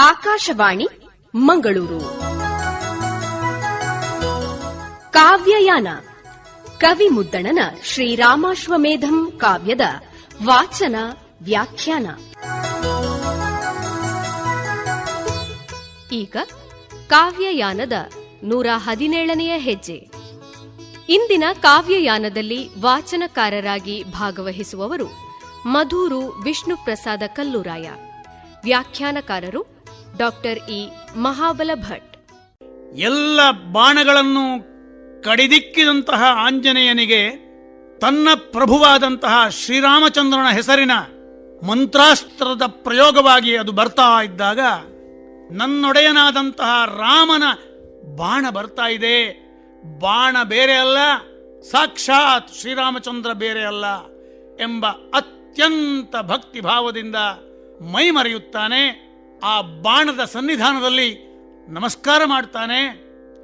ಆಕಾಶವಾಣಿ ಮಂಗಳೂರು. ಕಾವ್ಯಯಾನ ಕವಿ ಮುದ್ದಣನ ಶ್ರೀರಾಮಾಶ್ವಮೇಧಂ ಕಾವ್ಯದ ವಾಚನ ವ್ಯಾಖ್ಯಾನ. ಈಗ ಕಾವ್ಯಯಾನದ 117ನೆಯ ಹೆಜ್ಜೆ. ಇಂದಿನ ಕಾವ್ಯಯಾನದಲ್ಲಿ ವಾಚನಕಾರರಾಗಿ ಭಾಗವಹಿಸುವವರು ಮಧೂರು ವಿಷ್ಣುಪ್ರಸಾದ ಕಲ್ಲೂರಾಯ. ವ್ಯಾಖ್ಯಾನಕಾರರು ಡಾಕ್ಟರ್ ಇ ಮಹಾಬಲ ಭಟ್. ಎಲ್ಲ ಬಾಣಗಳನ್ನು ಕಡಿದಿಕ್ಕಿದಂತಹ ಆಂಜನೇಯನಿಗೆ ತನ್ನ ಪ್ರಭುವಾದಂತಹ ಶ್ರೀರಾಮಚಂದ್ರನ ಹೆಸರಿನ ಮಂತ್ರಾಸ್ತ್ರದ ಪ್ರಯೋಗವಾಗಿ ಅದು ಬರ್ತಾ ಇದ್ದಾಗ, ನನ್ನೊಡೆಯನಾದಂತಹ ರಾಮನ ಬಾಣ ಬರ್ತಾ ಇದೆ. ಬಾಣ ಬೇರೆ ಅಲ್ಲ, ಸಾಕ್ಷಾತ್ ಶ್ರೀರಾಮಚಂದ್ರ ಬೇರೆ ಅಲ್ಲ ಎಂಬ ಅತ್ಯಂತ ಭಕ್ತಿಭಾವದಿಂದ ಮೈ ಮರೆಯುತ್ತಾನೆ. ಆ ಬಾಣದ ಸನ್ನಿಧಾನದಲ್ಲಿ ನಮಸ್ಕಾರ ಮಾಡ್ತಾನೆ,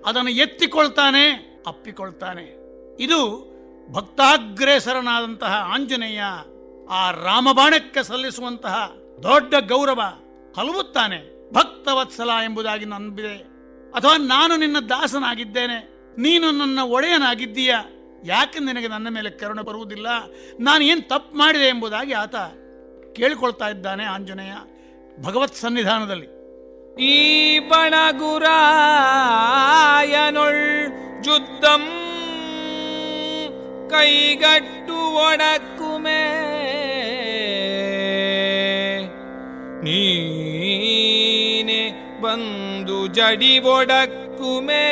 ಅದನ್ನು ಎತ್ತಿಕೊಳ್ತಾನೆ, ಅಪ್ಪಿಕೊಳ್ತಾನೆ. ಇದು ಭಕ್ತಾಗ್ರೇಸರನಾದಂತಹ ಆಂಜನೇಯ ಆ ರಾಮಬಾಣಕ್ಕೆ ಸಲ್ಲಿಸುವಂತಹ ದೊಡ್ಡ ಗೌರವ. ಹಲವುತ್ತಾನೆ, ಭಕ್ತವತ್ಸಲ ಎಂಬುದಾಗಿ ನಂಬಿದೆ, ಅಥವಾ ನಾನು ನಿನ್ನ ದಾಸನಾಗಿದ್ದೇನೆ, ನೀನು ನನ್ನ ಒಡೆಯನಾಗಿದ್ದೀಯ, ಯಾಕೆ ನಿನಗೆ ನನ್ನ ಮೇಲೆ ಕರುಣೆ ಬರುವುದಿಲ್ಲ, ನಾನು ಏನು ತಪ್ಪು ಮಾಡಿದೆ ಎಂಬುದಾಗಿ ಆತ ಕೇಳಿಕೊಳ್ತಾ ಇದ್ದಾನೆ ಆಂಜನೇಯ ಭಗವತ್ ಸನ್ನಿಧಾನದಲ್ಲಿ. ಈ ಬಣಗುರಾಯನೊಳ್ ಜುದ್ದಂ ಕೈಗಟ್ಟು ಒಡಕ್ಕುಮೇ ನೀನೆ ಬಂದು ಜಡಿ ಒಡಕ್ಕುಮೇ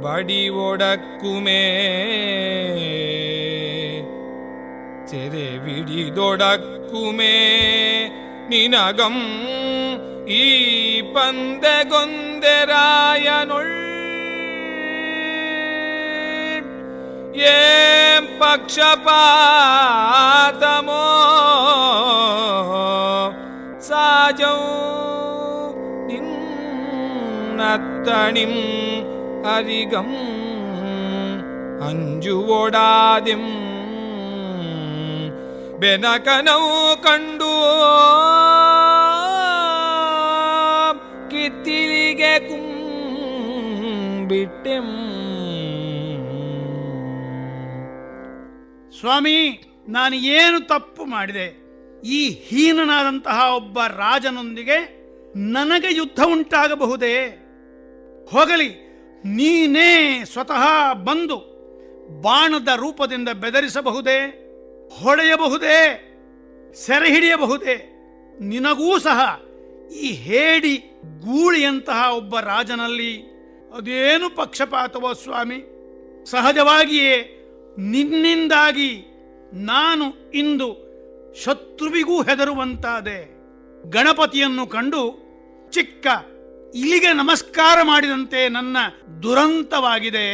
ಬಡಿ ಒಡಕ್ಕುಮೇ ಚೆರೆ ವಿಡಿದೊಡಕ್ಕುಮೇ ನಿನಗಂ ಈ ಪಂದೆಗೊಂದೆರಾಯನೊಳ್ ಏಂ ಪಕ್ಷಪಾತಮೋ ಸಾಜೌ ನಿನ್ನತ್ತಣಿಂ ಅರಿಗಂ ಅಂಜುವೊಡಾದಿಂ ಬೆನಕನೌ ಕಂಡು ಕಿತ್ತಿಲಿಗೆ ಕುಂಬಿಟ್ಟೆಂ. ಸ್ವಾಮಿ, ನಾನು ಏನು ತಪ್ಪು ಮಾಡಿದೆ? ಈ ಹೀನನಾದಂತಹ ಒಬ್ಬ ರಾಜನೊಂದಿಗೆ ನನಗೆ ಯುದ್ಧ ಉಂಟಾಗಬಹುದೇ? ಹೋಗಲಿ, ನೀನೇ ಸ್ವತಃ ಬಂದು ಬಾಣದ ರೂಪದಿಂದ ಬೆದರಿಸಬಹುದೇ, ಹೊಡೆಯಬಹುದೇ, ಸೆರೆ ಹಿಡಿಯಬಹುದೇ? ನಿನಗೂ ಸಹ ಈ ಹೇಡಿ ಗೂಳಿಯಂತಹ ಒಬ್ಬ ರಾಜನಲ್ಲಿ ಅದೇನು ಪಕ್ಷಪಾತವೋ ಸ್ವಾಮಿ? ಸಹಜವಾಗಿಯೇ ನಿನ್ನಿಂದಾಗಿ ನಾನು ಇಂದು ಶತ್ರುವಿಗೂ ಹೆದರುವಂತಾದೆ. ಗಣಪತಿಯನ್ನು ಕಂಡು ಚಿಕ್ಕ ಇಲಿಗೆ ನಮಸ್ಕಾರ ಮಾಡಿದಂತೆ ನನ್ನ ದುರಂತವಾಗಿದೆ.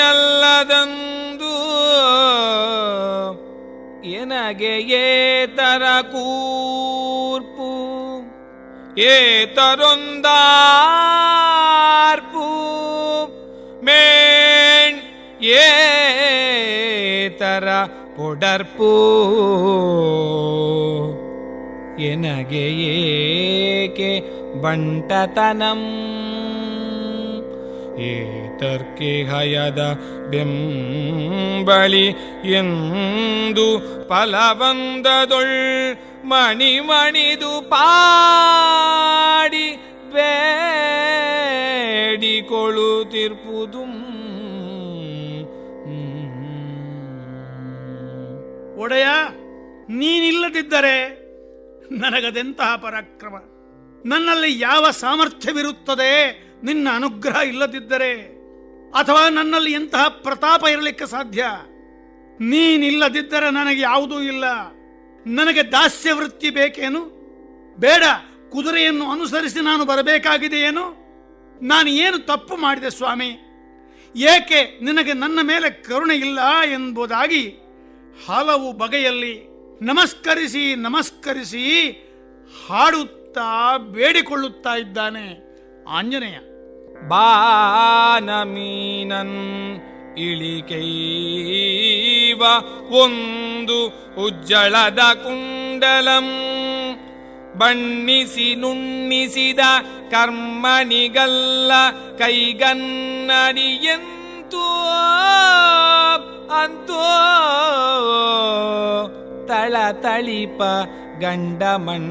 ನೀನಲ್ಲದಂದು ಎನಗೆ ಏತರ ಕೂರ್ಪು ಏತರೊಂದಾರ್ಪು ಮೇಣ್ ಏತರ ಪೊಡರ್ಪು ಎನಗೆ ಏಕೆ ಬಂಟತನಂ ಏತರ್ಕೆ ಹಯದ ಬೆಂಬಳಿ ಎಂದು ಫಲವಂದದೊಳ್ ಮಣಿಮಣಿದು ಪಾಡಿ ಬೇಡಿಕೊಳ್ಳುತ್ತಿರ್ಪುದು. ಒಡೆಯ, ನೀನಿಲ್ಲದಿದ್ದರೆ ನನಗದೆಂತಹ ಪರಾಕ್ರಮ? ನನ್ನಲ್ಲಿ ಯಾವ ಸಾಮರ್ಥ್ಯವಿರುತ್ತದೆ ನಿನ್ನ ಅನುಗ್ರಹ ಇಲ್ಲದಿದ್ದರೆ? ಅಥವಾ ನನ್ನಲ್ಲಿ ಎಂತಹ ಪ್ರತಾಪ ಇರಲಿಕ್ಕೆ ಸಾಧ್ಯ? ನೀನಿಲ್ಲದಿದ್ದರೆ ನನಗೆ ಯಾವುದೂ ಇಲ್ಲ. ನನಗೆ ದಾಸ್ಯ ವೃತ್ತಿ ಬೇಕೇನು? ಬೇಡ. ಕುದುರೆಯನ್ನು ಅನುಸರಿಸಿ ನಾನು ಬರಬೇಕಾಗಿದೆಯೇನು? ನಾನು ಏನು ತಪ್ಪು ಮಾಡಿದೆ ಸ್ವಾಮಿ? ಏಕೆ ನಿನಗೆ ನನ್ನ ಮೇಲೆ ಕರುಣೆ ಇಲ್ಲ ಎಂಬುದಾಗಿ ಹಲವು ಬಗೆಯಲ್ಲಿ ನಮಸ್ಕರಿಸಿ ನಮಸ್ಕರಿಸಿ ಹಾಡುತ್ತಾ ಬೇಡಿಕೊಳ್ಳುತ್ತಾ ಇದ್ದಾನೆ ಆಂಜನೇಯ. ಬಾನಮೀನನ್ ಇಳಿಕೈವ ಒಂದು ಉಜ್ಜಳದ ಕುಂಡ ಮಂಡಲಂ ಬಣ್ಣಿಸಿ ನುಣ್ಣಿಸಿದ ಕರ್ಮಣಿಗಲ್ಲ ಕೈಗನ್ನಡಿಯಂತೂ ಅಂತೋ ತಳತಳಿಪ ಗಂಡಮಂಡಲಂ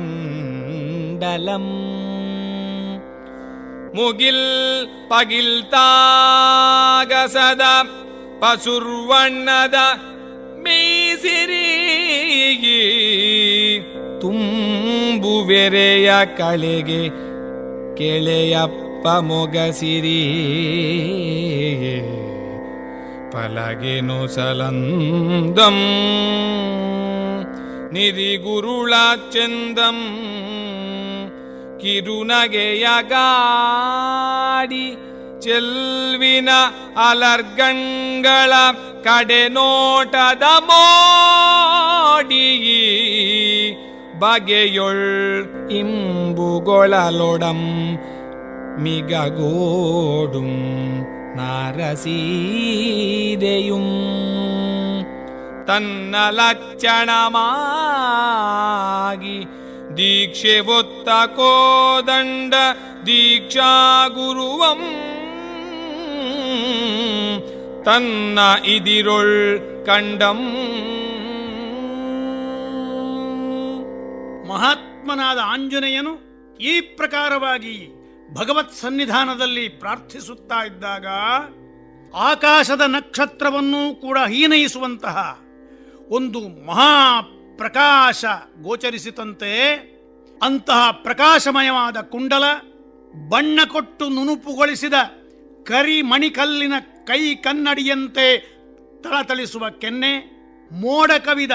ಮುಗಿಲ್ ಪಗಿಲ್ತಾಗಸದ ಪಸುರ್ವಣ್ಣದ ಮೀಸಿರಿ ತುಂಬುವೆರೆಯ ಕಳೆಗೆ ಕೆಳೆಯಪ್ಪ ಮೊಗಸಿರಿ ಪಲಗೆನು ಸಲಂದಂ ನಿರಿಗುರುಳ ಚಂದಂ ಕಿರುನಗೆಯ ಗಾಡಿ ಚೆಲ್ವಿನ ಅಲರ್ಗಂಗಳ ಕಡೆ ನೋಟದ ಮೋಡಿ ಬಗೆಯೊಳ್ ಇಂಬುಗೊಳಲೊಡಂ ಮಿಗಗೋಡುಂ ನಾರಸೀರೆಯುಂ ತನ್ನ ಲಕ್ಷಣಮಾಗಿ ದೀಕ್ಷೆ ಒತ್ತ ಕೋದಂಡ ದೀಕ್ಷಾ ಗುರುವಂ ತನ್ನ ಇದಿರೊಳ್ ಕಂಡಂ ಮಹಾತ್ಮನಾದ ಆಂಜನೇಯನು ಈ ಪ್ರಕಾರವಾಗಿ ಭಗವತ್ ಸನ್ನಿಧಾನದಲ್ಲಿ ಪ್ರಾರ್ಥಿಸುತ್ತಾ ಇದ್ದಾಗ ಆಕಾಶದ ನಕ್ಷತ್ರವನ್ನೂ ಕೂಡ ಹೀನೈಸುವಂತಹ ಒಂದು ಮಹಾಪ್ರಕಾಶ ಗೋಚರಿಸಿತಂತೆ. ಅಂತಹ ಪ್ರಕಾಶಮಯವಾದ ಕುಂಡಲ, ಬಣ್ಣ ಕೊಟ್ಟು ನುಣುಪುಗೊಳಿಸಿದ ಕರಿ ಮಣಿಕಲ್ಲಿನ ಕೈ ಕನ್ನಡಿಯಂತೆ ಥಳಥಳಿಸುವ ಕೆನ್ನೆ, ಮೋಡ ಕವಿದ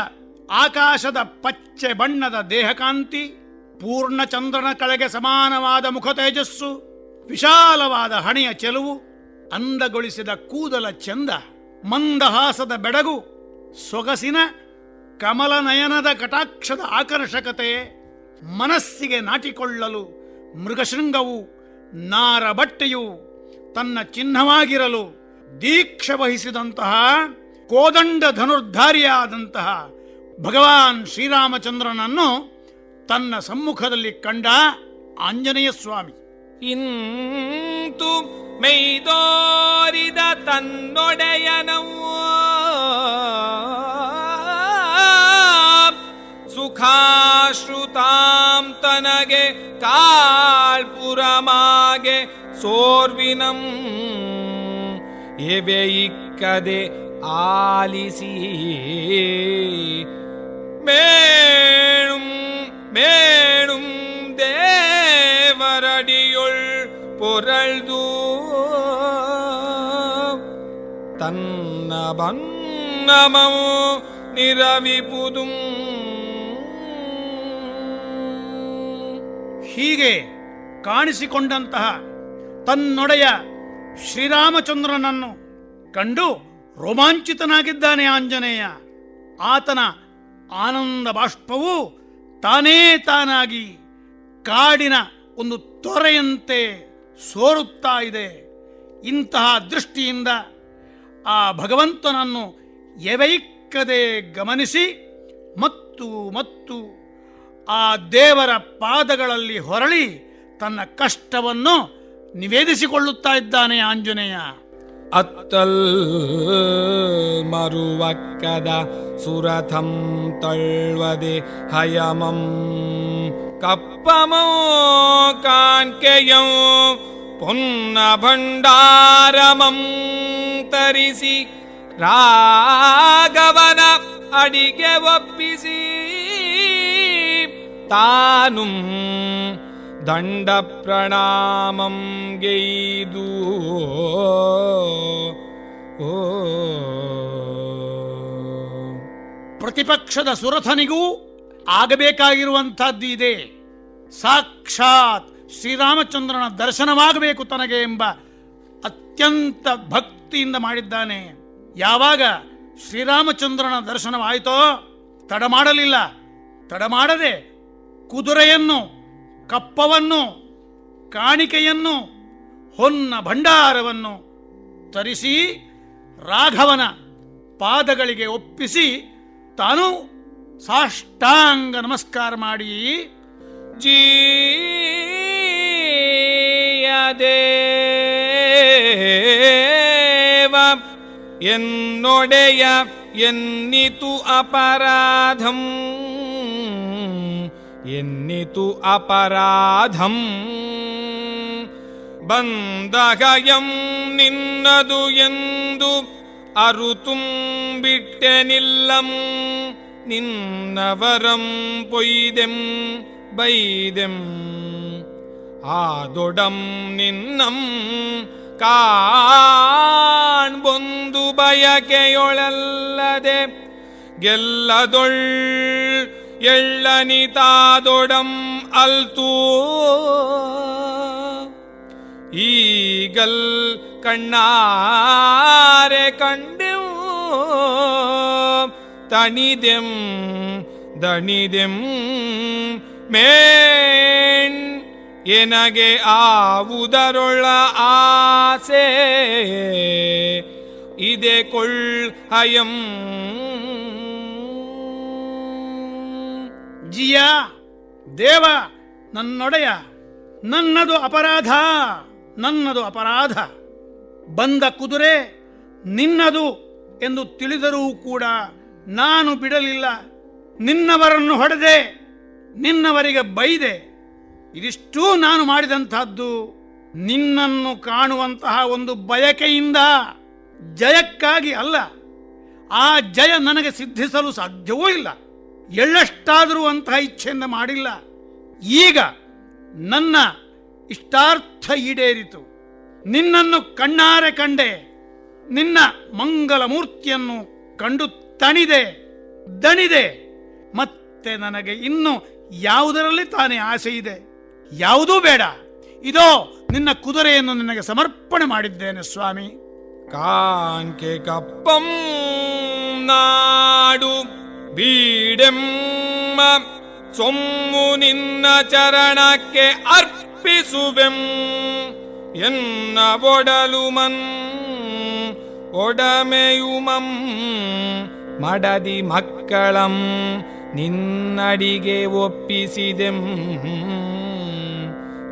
ಆಕಾಶದ ಪಚ್ಚೆ ಬಣ್ಣದ ದೇಹಕಾಂತಿ, ಪೂರ್ಣಚಂದ್ರನ ಕಳೆಗೆ ಸಮಾನವಾದ ಮುಖ ತೇಜಸ್ಸು, ವಿಶಾಲವಾದ ಹಣೆಯ ಚೆಲುವು, ಅಂದಗೊಳಿಸಿದ ಕೂದಲ ಚಂದ, ಮಂದಹಾಸದ ಬೆಡಗು, ಸೊಗಸಿನ ಕಮಲನಯನದ ಕಟಾಕ್ಷದ ಆಕರ್ಷಕತೆ, ಮನಸ್ಸಿಗೆ ನಾಟಿಕೊಳ್ಳಲು ಮೃಗಶೃಂಗವು, ನಾರ ಬಟ್ಟೆಯು ತನ್ನ ಚಿಹ್ನವಾಗಿರಲು ದೀಕ್ಷೆ ವಹಿಸಿದಂತಹ ಕೋದಂಡ ಧನುರ್ಧಾರಿಯಾದಂತಹ ಭಗವಾನ್ ಶ್ರೀರಾಮಚಂದ್ರನನ್ನು ತನ್ನ ಸಮ್ಮುಖದಲ್ಲಿ ಕಂಡ ಆಂಜನೇಯ ಸ್ವಾಮಿ. ಇಂತು ಮೈದೋರಿದ ತನ್ನೊಡೆಯನವು ಸುಖಾಶ್ರುತಾಂ ತನಗೆ ಕಾಳ್ಪುರಮಾಗೆ ಸೋರ್ವಿನಂ ಎವೆ ಇಕ್ಕದೆ ಆಲಿಸಿ ಮೇಣುಂ ಮೇಣುಂ ದೇವರಡಿಯೊಳ್ ಪೊರಳ್ದು ತನ್ನ ಬನ್ನಮವು ನಿರವಿಪುದುಂ. ಹೀಗೆ ಕಾಣಿಸಿಕೊಂಡಂತಹ ತನ್ನೊಡೆಯ ಶ್ರೀರಾಮಚಂದ್ರನನ್ನು ಕಂಡು ರೋಮಾಂಚಿತನಾಗಿದ್ದಾನೆ ಆಂಜನೇಯ. ಆತನ ಆನಂದ ಬಾಷ್ಪವು ತಾನೇ ತಾನಾಗಿ ಕಾಡಿನ ಒಂದು ತೊರೆಯಂತೆ ಸೋರುತ್ತಾ ಇದೆ. ಇಂತಹ ದೃಷ್ಟಿಯಿಂದ ಆ ಭಗವಂತನನ್ನು ಎವೈಕ್ಕದೆ ಗಮನಿಸಿ ಮತ್ತು ಮತ್ತು ಆ ದೇವರ ಪಾದಗಳಲ್ಲಿ ಹೊರಳಿ ತನ್ನ ಕಷ್ಟವನ್ನು ನಿವೇದಿಸಿಕೊಳ್ಳುತ್ತಾ ಇದ್ದಾನೆ ಆಂಜನೇಯ. ಅತ್ತಲ್ ಮರುವಕ್ಕದ ಸುರಥಂ ತಳ್ವದೆ ಹಯಮಂ ಕಪ್ಪಮೋ ಕಾಣ್ಕೆಯಂ ಪೊನ್ನ ಭಂಡಾರಮಂ ತರಿಸಿ ರಾಘವನ ಅಡಿಗೆ ಒಪ್ಪಿಸಿ ತಾನು ದಂಡ ಪ್ರಣಾಮಂ ಗೈದು ಪ್ರತಿಪಕ್ಷದ ಸುರಥನಿಗೂ ಆಗಬೇಕಾಗಿರುವಂತಹದ್ದು ಇದೆ. ಸಾಕ್ಷಾತ್ ಶ್ರೀರಾಮಚಂದ್ರನ ದರ್ಶನವಾಗಬೇಕು ತನಗೆ ಎಂಬ ಅತ್ಯಂತ ಭಕ್ತಿಯಿಂದ ಮಾಡಿದ್ದಾನೆ. ಯಾವಾಗ ಶ್ರೀರಾಮಚಂದ್ರನ ದರ್ಶನವಾಯಿತೋ ತಡ ಮಾಡಲಿಲ್ಲ. ತಡಮಾಡದೆ ಕುದುರೆಯನ್ನು, ಕಪ್ಪವನ್ನು, ಕಾಣಿಕೆಯನ್ನು, ಹೊನ್ನ ಭಂಡಾರವನ್ನು ತರಿಸಿ ರಾಘವನ ಪಾದಗಳಿಗೆ ಒಪ್ಪಿಸಿ ತಾನು ಸಾಷ್ಟಾಂಗ ನಮಸ್ಕಾರ ಮಾಡಿ ಜೀಯದೇವ ಎನ್ನೊಡೆಯ ಎನ್ನಿತು ಅಪರಾಧಂ ಎನ್ನಿತು ಅಪರಾಧಂ ಬಂದಗಯಂ ನಿನ್ನದು ಎಂದು ಅರುತುಂ ಬಿಟ್ಟೆನಿಲ್ಲಂ ನಿನ್ನವರಂ ಪೊಯ್ದೆಂ ಬೈದೆಂ ಆದೊಡಂ ನಿನ್ನಂ ಕಾಣ್ಬೊಂದು ಬಯಕೆಯೊಳಲ್ಲದೆ ಗೆಲ್ಲದೊಳ್ ಎಳ್ಳನಿತಾದೊಡಂ ಅಲ್ತೂ ಈಗಲ್ ಕಣ್ಣಾರೆ ಕಂಡೆವು ತಣಿದೆಂ ದಣಿದೆಂ ಮೇಣ್ ಎನಗೆ ಆವುದರೊಳ ಆಸೆ ಇದೆ ಕೊಳ್ಳ್ ಹಯಂ ಜಿಯ ದೇವ ನನ್ನೊಡೆಯ, ನನ್ನದು ಅಪರಾಧ, ನನ್ನದು ಅಪರಾಧ. ಬಂದ ಕುದುರೆ ನಿನ್ನದು ಎಂದು ತಿಳಿದರೂ ಕೂಡ ನಾನು ಬಿಡಲಿಲ್ಲ. ನಿನ್ನವರನ್ನು ಹೊಡೆದೆ, ನಿನ್ನವರಿಗೆ ಬೈದೆ. ಇದಿಷ್ಟೂ ನಾನು ಮಾಡಿದಂತಹದ್ದು ನಿನ್ನನ್ನು ಕಾಣುವಂತಹ ಒಂದು ಬಯಕೆಯಿಂದ, ಜಯಕ್ಕಾಗಿ ಅಲ್ಲ. ಆ ಜಯ ನನಗೆ ಸಿದ್ಧಿಸಲು ಸಾಧ್ಯವೂ ಇಲ್ಲ. ಎಳ್ಳಷ್ಟಾದರೂ ಅಂತಹ ಇಚ್ಛೆಯಿಂದ ಮಾಡಿಲ್ಲ. ಈಗ ನನ್ನ ಇಷ್ಟಾರ್ಥ ಈಡೇರಿತು. ನಿನ್ನನ್ನು ಕಣ್ಣಾರೆ ಕಂಡೆ, ನಿನ್ನ ಮಂಗಲ ಮೂರ್ತಿಯನ್ನು ಕಂಡು ತಣಿದೆ, ದಣಿದೆ. ಮತ್ತೆ ನನಗೆ ಇನ್ನು ಯಾವುದರಲ್ಲಿ ತಾನೇ ಆಸೆ ಇದೆ? ಯಾವುದೂ ಬೇಡ. ಇದೋ ನಿನ್ನ ಕುದುರೆಯನ್ನು ನಿನಗೆ ಸಮರ್ಪಣೆ ಮಾಡಿದ್ದೇನೆ ಸ್ವಾಮಿ. ಕಾಂಕೆ ಕಪ್ಪಂ ನಾಡು ಬೀಡೆಮ್ಮ ಸೊಮ್ಮು ನಿನ್ನ ಚರಣಕ್ಕೆ ಅರ್ಪಿಸುವೆಂ ಎನ್ನ ಒಡಲುಮನ್ ಒಡಮೆಯುಮಂ ಮಡದಿ ಮಕ್ಕಳಂ ನಿನ್ನಡಿಗೆ ಒಪ್ಪಿಸಿದೆಂ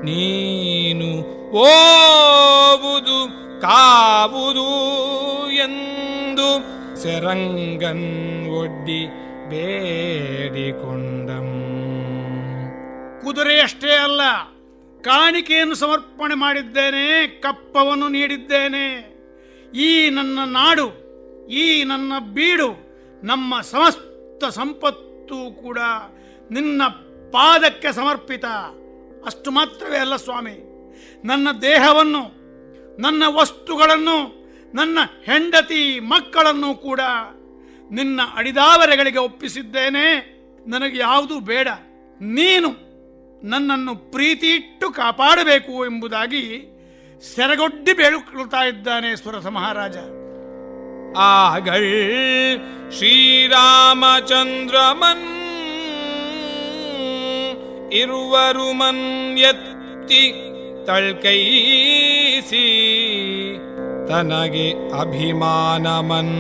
ನೀನು ಓವುದು ಕಾವುದು ಎಂದು ಸೆರಂಗನ್ ಒಡ್ಡಿ ಬೇಡಿಕೊಂಡಂ. ಕುದುರೆಯಷ್ಟೇ ಅಲ್ಲ, ಕಾಣಿಕೆಯನ್ನು ಸಮರ್ಪಣೆ ಮಾಡಿದ್ದೇನೆ, ಕಪ್ಪವನ್ನು ನೀಡಿದ್ದೇನೆ. ಈ ನನ್ನ ನಾಡು, ಈ ನನ್ನ ಬೀಡು, ನಮ್ಮ ಸಮಸ್ತ ಸಂಪತ್ತು ಕೂಡ ನಿನ್ನ ಪಾದಕ್ಕೆ ಸಮರ್ಪಿತ. ಅಷ್ಟು ಮಾತ್ರವೇ ಅಲ್ಲ ಸ್ವಾಮಿ, ನನ್ನ ದೇಹವನ್ನು, ನನ್ನ ವಸ್ತುಗಳನ್ನು, ನನ್ನ ಹೆಂಡತಿ ಮಕ್ಕಳನ್ನು ಕೂಡ ನಿನ್ನ ಅಡಿದಾವರೆಗಳಿಗೆ ಒಪ್ಪಿಸಿದ್ದೇನೆ. ನನಗೆ ಯಾವುದೂ ಬೇಡ. ನೀನು ನನ್ನನ್ನು ಪ್ರೀತಿ ಇಟ್ಟು ಕಾಪಾಡಬೇಕು ಎಂಬುದಾಗಿ ಸೆರಗೊಡ್ಡಿ ಬೇಡಿಕೊಳ್ತಾ ಇದ್ದಾನೆ ಸುರಥ ಮಹಾರಾಜ. ಆಗಳ್ ಶ್ರೀರಾಮಚಂದ್ರಮನ್ ಇರುವರು ಮನ್ ಎತ್ತಿ ತಳ್ಕೈಸಿ ತನಗೆ ಅಭಿಮಾನಮನ್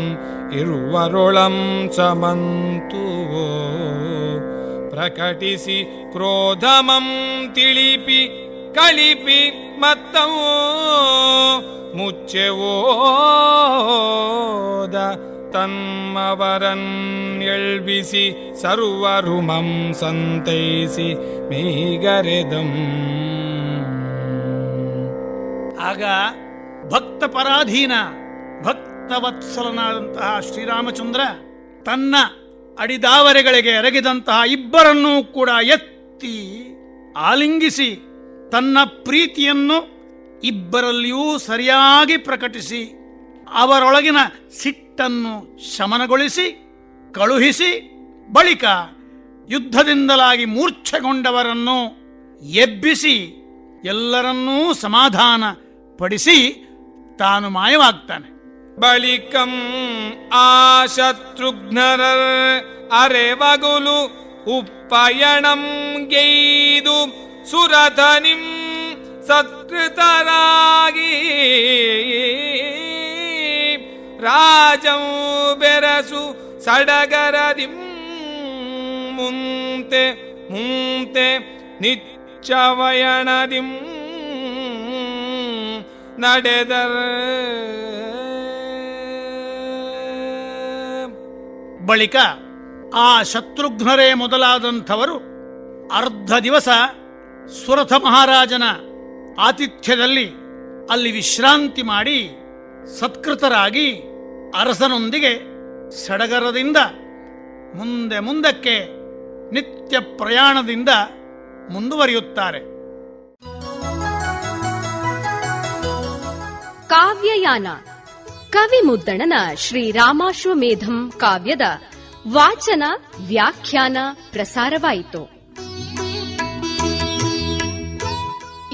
ಇರುವರೊಳಂ ಚಮಂತುವೋ ಪ್ರಕಟಿಸಿ ಕ್ರೋಧಮಂ ತಿಳಿಪಿ ಕಳಿಪಿ ಮತ್ತವೋ ಮುಚ್ಚೆವೋದ ತನ್ಮವರನ್ ಎಳ್ಬಿಸಿ ಸರ್ವರುಮಂ ಸಂತೈಸಿ ಮೇಗರೆದಂ. ಆಗ ಭಕ್ತ ಪರಾಧೀನ ಭಕ್ತವತ್ಸಲನಾದಂತಹ ಶ್ರೀರಾಮಚಂದ್ರ ತನ್ನ ಅಡಿದಾವರೆಗಳಿಗೆ ಎರಗಿದಂತಹ ಇಬ್ಬರನ್ನೂ ಕೂಡ ಎತ್ತಿ ಆಲಿಂಗಿಸಿ ತನ್ನ ಪ್ರೀತಿಯನ್ನು ಇಬ್ಬರಲ್ಲಿಯೂ ಸರಿಯಾಗಿ ಪ್ರಕಟಿಸಿ ಅವರೊಳಗಿನ ಸಿಟ್ಟನ್ನು ಶಮನಗೊಳಿಸಿ ಕಳುಹಿಸಿ ಬಳಿಕ ಯುದ್ಧದಿಂದಲಾಗಿ ಮೂರ್ಛೆಗೊಂಡವರನ್ನು ಎಬ್ಬಿಸಿ ಎಲ್ಲರನ್ನೂ ಸಮಾಧಾನ ಪಡಿಸಿ ತಾನು ಮಾಯವಾಗ್ತಾನೆ. ಬಳಿಕಂ ಆ ಶತ್ರುಘ್ನರ ಅರೆವಗುಲು ಉಪ್ಪಯಣಂ ಗೈದು ಸುರಥನಿಂ ಸತ್ಕೃತರಾಗಿ ರಾಜಂ ಬೆರಸು ಸಡಗರದಿಂ ಮುಂತೆ ಮುಂತೆ ನಿಚ್ಚವಯಣದಿಂ ನಡೆದರ. ಬಳಿಕ ಆ ಶತ್ರುಘ್ನರೇ ಮೊದಲಾದಂಥವರು ಅರ್ಧ ದಿವಸ ಸುರಥ ಮಹಾರಾಜನ ಆತಿಥ್ಯದಲ್ಲಿ ಅಲ್ಲಿ ವಿಶ್ರಾಂತಿ ಮಾಡಿ ಸತ್ಕೃತರಾಗಿ ಅರಸನೊಂದಿಗೆ ಸಡಗರದಿಂದ ಮುಂದಕ್ಕೆ ನಿತ್ಯ ಪ್ರಯಾಣದಿಂದ ಮುಂದುವರಿಯುತ್ತಾರೆ. ಕಾವ್ಯಯಾನ ಕವಿ ಮುದ್ದಣನ ಶ್ರೀರಾಮಾಶ್ವಮೇಧಂ ಕಾವ್ಯದ ವಾಚನ ವ್ಯಾಖ್ಯಾನ ಪ್ರಸಾರವಾಯಿತು.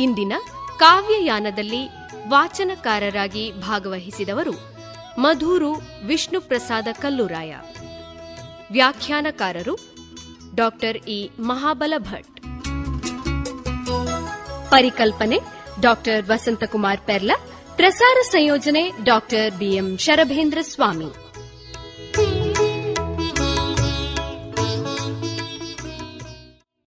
ಇಂದಿನ ಕಾವ್ಯಯಾನದಲ್ಲಿ ವಾಚನಕಾರರಾಗಿ ಭಾಗವಹಿಸಿದವರು ಮಧೂರು ವಿಷ್ಣುಪ್ರಸಾದ ಕಲ್ಲುರಾಯ. ವ್ಯಾಖ್ಯಾನಕಾರರು ಡಾಕ್ಟರ್ ಇ ಮಹಾಬಲ ಭಟ್. ಪರಿಕಲ್ಪನೆ ಡಾಕ್ಟರ್ ವಸಂತಕುಮಾರ್ ಪೆರ್ಲ. ಪ್ರಸಾರ ಸಂಯೋಜನೆ ಡಾಕ್ಟರ್ ಬಿಎಂ ಶರಭೇಂದ್ರ ಸ್ವಾಮಿ.